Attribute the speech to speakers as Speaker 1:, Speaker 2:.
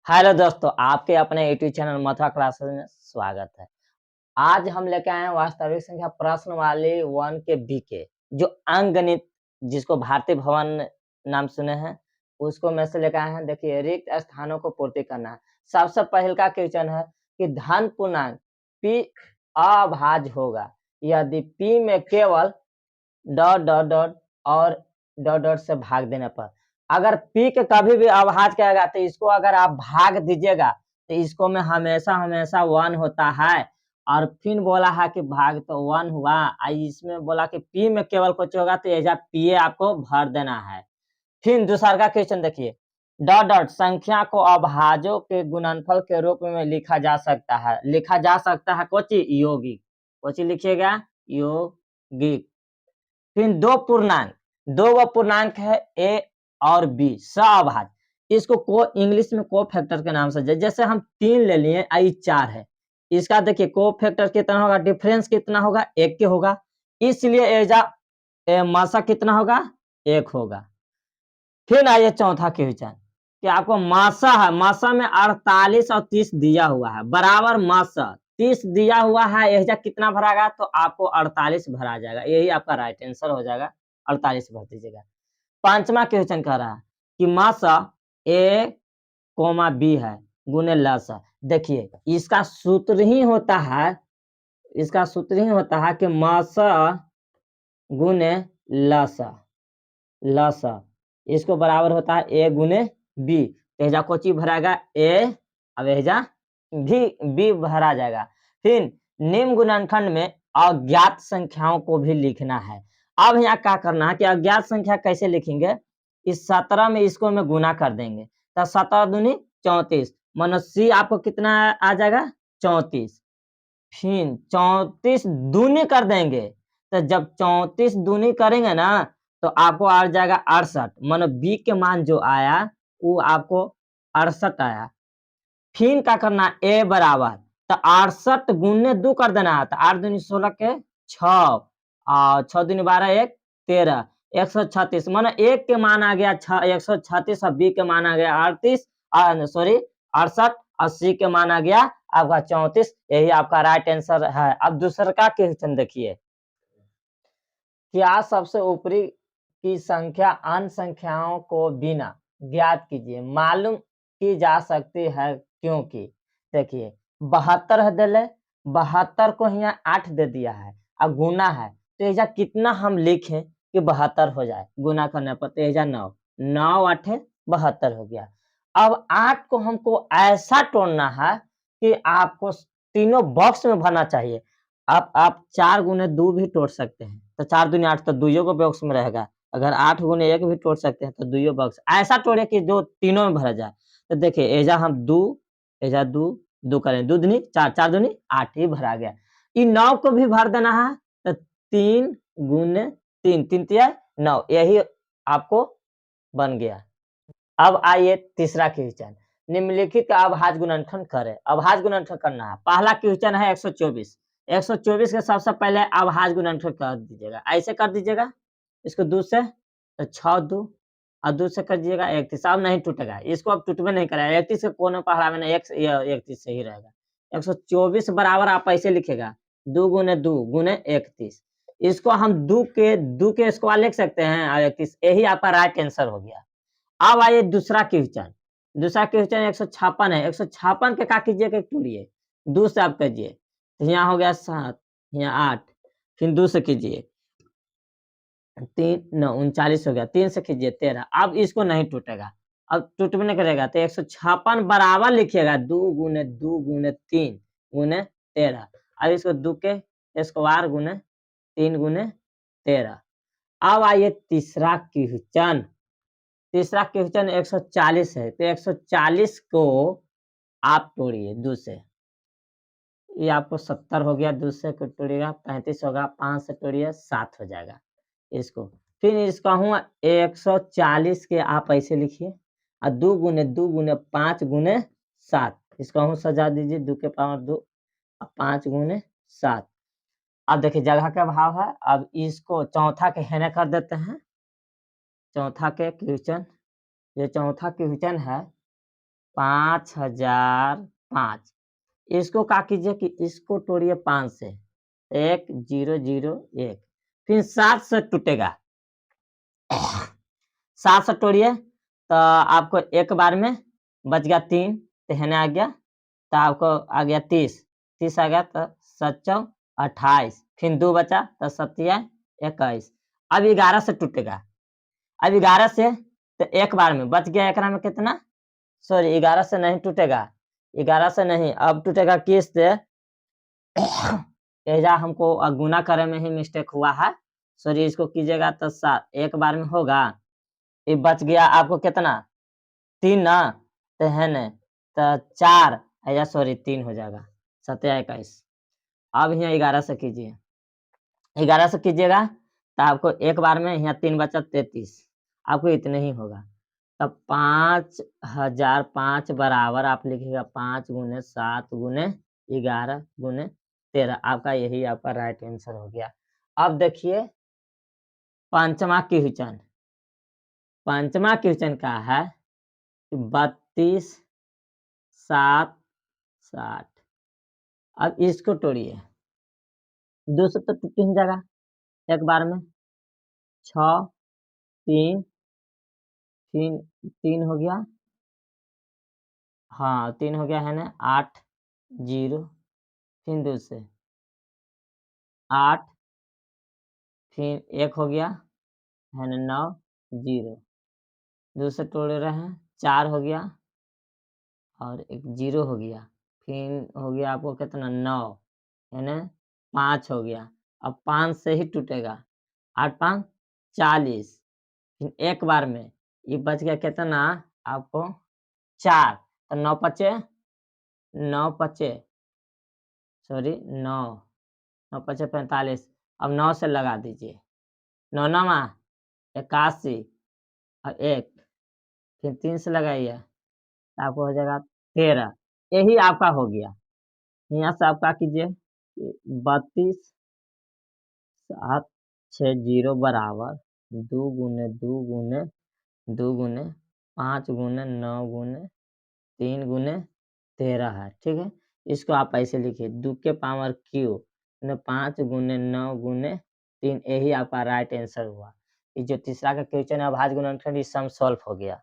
Speaker 1: Hello दोस्तों, आपके अपने यूट्यूब चैनल मथुरा क्लासेस में स्वागत है। आज हम लेके आए हैं वास्तविक संख्या प्रश्न वाले 1 के बी के जो अंकगणित जिसको भारतीय भवन नाम सुने हैं उसको मैं से लेके आए हैं। देखिए, रिक्त स्थानों को पूर्ति करना है। सबसे पहल का क्वेश्चन है कि धन पूर्णांक p अभाज्य होगा यदि p में केवल डॉट डॉट डॉट और डॉट डॉट से भाग देने पर। अगर p के कभी भी अभाज्य कहेगा तो इसको अगर आप भाग दीजिएगा तो इसको में हमेशा हमेशा 1 होता है। और फिर बोला है कि भाग तो 1 हुआ, इसमें बोला कि p में केवल कुछ होगा तो एजा p आपको भर देना है। फिर दूसरा का क्वेश्चन देखिए, डॉट डॉट संख्या को अभाज्यों के गुणनफल के रूप में लिखा जा सकता है। कोची यौगिक, कोची लिखिएगा यौगिक। फिर दो वो पूर्णांक है ए और बी सअभाज्य। इसको को इंग्लिश में को फैक्टर के नाम से, जैसे हम 3 ले लिए आई 4 है, इसका देखिए को फैक्टर कितना होगा, डिफरेंस कितना होगा, 1 के होगा, इसलिए एजा मासा कितना होगा, 1 होगा। फिर आइए चौथा क्वेश्चन कि आपको मासा है, मासा में 48 और 30 दिया हुआ है बराबर मासा 30 दिया हुआ है, एजा कितना भरागा तो आपको 48 भरा जाएगा। यही आपका राइट आंसर हो जाएगा, 48 भर दीजिएगा। पांचवा क्वेश्चन कह रहा है कि मासा ए कोमा बी है गुने लसा। देखिए इसका सूत्र ही होता है कि मासा गुने लसा, इसको बराबर होता है ए गुने बी। एजा को चीज भराएगा ए, अब एजा बी भरा जाएगा। फिर निम्न गुणनखंड में अज्ञात संख्याओं को भी लिखना है। अब यहाँ क्या करना है कि अज्ञात संख्या कैसे लिखेंगे, इस 17 में इसको में गुना कर देंगे तो 17 दूनी 34, मानो सी आपको कितना आ जाएगा 34। फिर 34 दूनी कर देंगे तो जब 34 दूनी करेंगे ना तो आपको आ जाएगा 68, मानो बी के मान जो आया वो आपको 68 आया। फिर क्या करना, ए बराबर तो 68 गुने 2 कर देना है तो 8 दूनी 16 के 6 और 6 दूनी 12 1 13 136, मानो एक के मान आ गया 136 और बी के मान आ गया 38 सॉरी 68 और सी के मान आ गया आपका 34। यही आपका राइट आंसर है। अब दूसरा का क्वेश्चन देखिए, क्या सबसे ऊपरी की संख्या अन्य संख्याओं को बिना ज्ञात कीजिए मालूम की जा सकती है क्योंकि। देखिए 72 है दिले, 72 को यहाँ 8 दे दिया है अब गुना है तो एजा कितना हम लिखें कि 72 हो जाए, गुना करने पर तो एजा 9 9 8 72 हो गया। अब 8 को हमको ऐसा तोड़ना है कि आपको तीनों बॉक्स में भरना चाहिए। आप 4 गुने 2 भी तोड़ सकते हैं तो 4 दूनी 8 तो दुइयों को बॉक्स में रहेगा। अगर 8 गुने 1 भी तोड़ सकते हैं तो दुइयों बॉक्स ऐसा तोड़े कि जो तीनों में भरा जाए। तो देखिए एजा हम 2 एजा 2 2 करें 2 दूनी 4 4 दूनी 8 ही भरा गया। इन 9 को भी भर देना है तो 3 गुने 3 3 तिया 9, यही आपको बन गया। अब आइए तीसरा क्वेश्चन, निम्नलिखित का अभाज्य गुणनखंड करें। अभाज्य गुणनखंड करना है। पहला क्वेश्चन है 124, 124 के सबसे पहले अभाज्य गुणनखंड कर दीजिएगा, ऐसे कर दीजिएगा इसको 2 से तो 6 2 और 2 से कर दीजिएगा 31, अब नहीं टूटेगा, इसको अब टूटवे नहीं करेगा। 31 के कोने पहाड़ा में 31 से ही रहेगा। 124 बराबर आप ऐसे लिखेगा 2 गुने 2 गुने 31, इसको हम 2 के स्क्वायर लिख सकते हैं और 31, यही आपका राइट आंसर हो गया। अब आइए दूसरा क्वेश्चन, 156 है। 156 के क्या कीजिएगा तोड़िए 2 से आप कीजिए तो यहाँ हो गया 7, यहाँ 8, फिर 2 से कीजिए 3 9 39 हो गया, 3 से कीजिए 13। अब इसको नहीं टूटेगा, अब टूटने नहीं करेगा तो 156 बराबर लिखिएगा 2 गुने 2 गुने 3 गुने 13। अब इसको 2 के स्क्वायर गुने 3 गुने 13। अब आइए तीसरा क्वेश्चन, 140 है तो 140 को आप तोड़िए 2 से, ये आपको 70 हो गया, 2 से को तोड़िएगा 35 होगा, 5 से तोड़िए 7 हो जाएगा इसको। फिर इसका हूँ 140 के आप ऐसे लिखिए और 2 गुने 5 गुने 7, इसका हूँ सजा दीजिए 2 के पावर 2 और 5 गुने 7। अब देखिए जगह का अभाव है, अब इसको चौथा के हेने कर देते हैं। चौथा के क्वेश्चन, ये चौथा क्वेश्चन है 5005। इसको क्या कीजिए कि इसको तोड़िए 5 से, 1001, फिर 7 से टूटेगा। 7 से तोड़िए तो आपको एक बार में बच गया 3, तो हेने आ गया, तो आपको आ गया 30, 30 आ गया तो 7 28, फिर 2 बचा तो 7 21। अब 11 से टूटेगा, अब 11 से तो एक बार में बच गया, एकरा में कितना, सॉरी 11 से नहीं टूटेगा, 11 से नहीं, अब टूटेगा किस से, एजा हमको गुना करे में ही मिस्टेक हुआ है, सॉरी इसको कीजिएगा तो 7 एक बार में होगा। ये बच गया आपको कितना, 3 ना, तो है न, तो 4 या सॉरी 3 हो जाएगा, 7 21। अब यहाँ 11 से कीजिए, 11 से कीजिएगा तो आपको एक बार में यहाँ 3 बचा 33, आपको इतने ही होगा। तब 5005 बराबर आप लिखिएगा 5 गुने 7 गुने 11 गुने 13, आपका यही आपका राइट आंसर हो गया। अब देखिए पंचमा क्वेश्चन, पंचमा क्वेश्चन का है 32 7 60। अब इसको तोड़िए, 2 से तो टूट ही जाएगा एक बार में, 6 3 3 3 हो गया, हाँ 3 हो गया है ना, 8 0, फिर 2 से 8, फिर 1 हो गया है ना, 9 0, 2 से तोड़ रहे हैं, 4 हो गया और एक 0 हो गया, फिर हो गया आपको कितना 9 है ना, 5 हो गया, अब 5 से ही टूटेगा, 8 5 40, फिर एक बार में ये बच गया कितना आपको 4, तो 9 पचे 9 पचे सॉरी 9 9 पचे 45, अब 9 से लगा दीजिए, 9 9 81 और 1, फिर 3 से लगाइए तो आपको हो जाएगा 13, यही आपका हो गया। यहाँ से आप क्या कीजिए, 32 7 6 0 बराबर 2 गुने 2 गुने 2 गुने 5 गुने 9 गुने 3 गुने 13 है, ठीक है। इसको आप ऐसे लिखिए 2 के पावर क्यू 5 गुने 9 गुने 3, यही आपका राइट आंसर हुआ। ये जो तीसरा का क्वेश्चन है अभाज्य गुणनखंड, इस सम सॉल्व हो गया।